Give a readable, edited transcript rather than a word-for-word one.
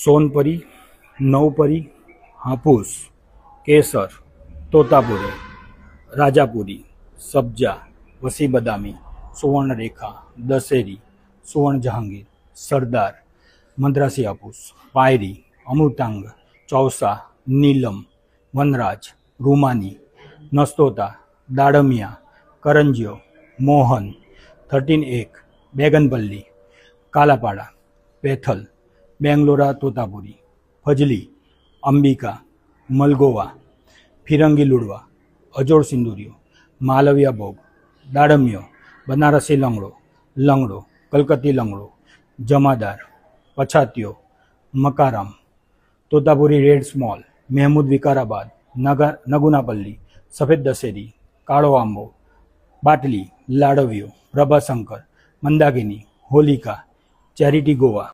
સોનપરી, નવપરી, હાફૂસ, કેસર, તોતાપુરી, રાજાપુરી, સબ્જા, વસી બદામી, સુવર્ણરેખા, દશેરી, સુવર્ણ જહાંગીર, સરદાર, મદ્રાસી હાફૂસ, પાયરી, અમૃતાંગ, ચૌસા, નીલમ, વનરાજ, રૂમાની, નસ્તોતા, દાડમિયા, કરંજીયો, મોહન, 13-1, બેગનપલ્લી, કાલાપાડા, પેથલ, બેંગ્લોરા તોતાપુરી, ફજલી, અંબિકા, મલગોવા, ફિરંગી લુડવા, અજોડ સિંદુરિયો, માલવિયા ભોગ, દાડમિયો, બનારસી લંગડો, લંગડો, કલકત્તી લંગડો, જમાદાર, પછાતીઓ, મકારામ, તોતાપુરી રેડ સ્મોલ, મહેમૂદ વિકારાબાદ, નગુનાપલ્લી, સફેદ દશેરી, કાળો આંબો, બાટલી, લાડવિયો, પ્રભાશંકર, મંદાકિની, હોલિકા, ચેરિટી ગોવા.